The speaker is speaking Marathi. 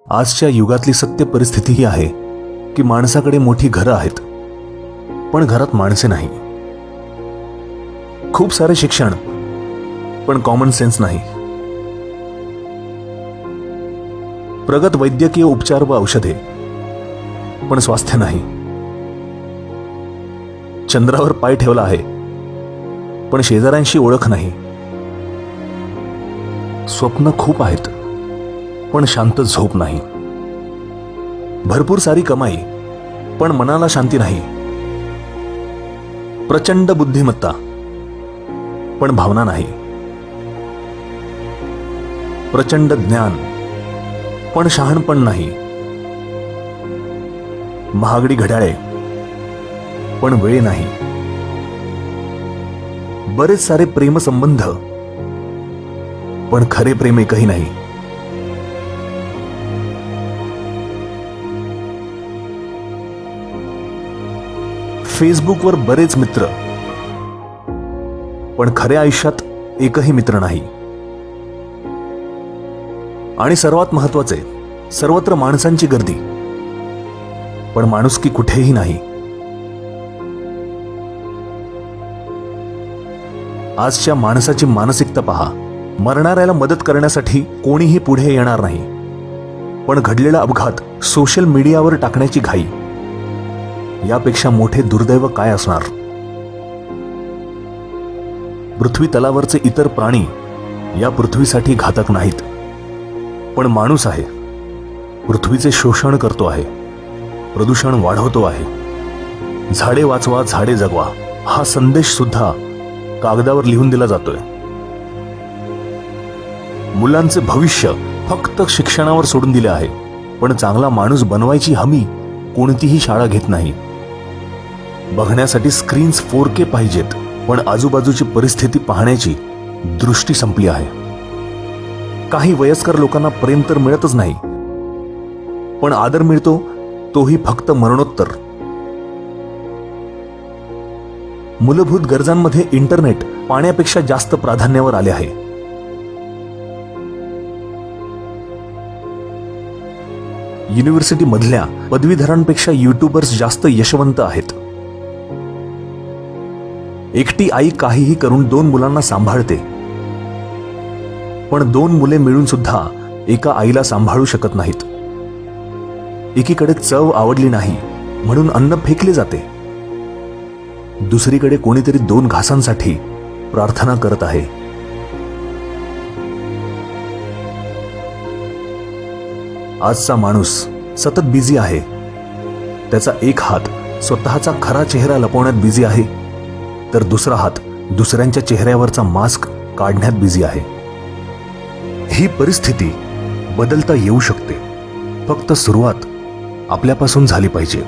आजच्या युगातली सत्य परिस्थिती ही आहे की माणसाकडे मोठी घरं आहेत, पण घरात माणसे नाही. खूप सारे शिक्षण, पण कॉमन सेन्स नाही. प्रगत वैद्यकीय उपचार व औषधे, पण स्वास्थ्य नाही. चंद्रावर पाय ठेवला आहे, पण शेजाऱ्यांशी ओळख नाही. स्वप्न खूप आहेत, पण शांत झोप नाही. भरपूर सारी कमाई, पण मनाला शांती नाही. प्रचंड बुद्धिमत्ता, पण भावना नाही. प्रचंड ज्ञान, पण शहाणपण नाही. महागडी घड्याळे, पण वेळ नाही. बरेच सारे प्रेमसंबंध, पण खरे प्रेम एकही नाही. फेसबुकवर बरेच मित्र, पण खऱ्या आयुष्यात एकही मित्र नाही. आणि सर्वात महत्वाचे, सर्वत्र माणसांची गर्दी, पण माणुसकी कुठेही नाही. आजच्या माणसाची मानसिकता पहा. मरणाऱ्याला मदत करण्यासाठी कोणीही पुढे येणार नाही, पण घडलेला अपघात सोशल मीडियावर टाकण्याची घाई. यापेक्षा मोठे दुर्दैव काय असणार? पृथ्वी तलावरचे इतर प्राणी या पृथ्वीसाठी घातक नाहीत, पण माणूस आहे. पृथ्वीचे शोषण करतो आहे, प्रदूषण वाढवतो आहे. झाडे वाचवा, झाडे जगवा हा संदेश सुद्धा कागदावर लिहून दिला जातोय. मुलांचे भविष्य फक्त शिक्षणावर सोडून दिले आहे, पण चांगला माणूस बनवायची हमी कोणतीही शाळा घेत नाही. बघण्यासाठी स्क्रीन्स 4K पाहिजेत, पण आजूबाजूची परिस्थिती पाहण्याची दृष्टी संपली आहे. काही वयस्कर लोकांना प्रेम तर मिळतच नाही, पण आदर मिळतो तोही फक्त मरणोत्तर. मूलभूत गरजांमध्ये इंटरनेट पाण्यापेक्षा जास्त प्राधान्यावर आले आहे. युनिव्हर्सिटी मधल्या पदवीधरांपेक्षा युट्यूबर्स जास्त यशवंत आहेत. एकटी आई काहीही करून 2 मुलांना सांभाळते, पण 2 मुले मिळून सुद्धा एका आईला सांभाळू शकत नाहीत. एकीकडे चव आवडली नाही म्हणून अन्न फेकले जाते, दुसरीकडे कोणीतरी 2 घासांसाठी प्रार्थना करत आहे. आजचा माणूस सतत बिझी आहे. त्याचा एक हात स्वतःचा खरा चेहरा लपवण्यात बिझी आहे, तर दुसरा हात दुसऱ्यांच्या चेहऱ्यावरचा मास्क काढण्यात बिझी आहे. ही परिस्थिती बदलता येऊ शकते, फक्त सुरुवात आपल्यापासून झाली पाहिजे.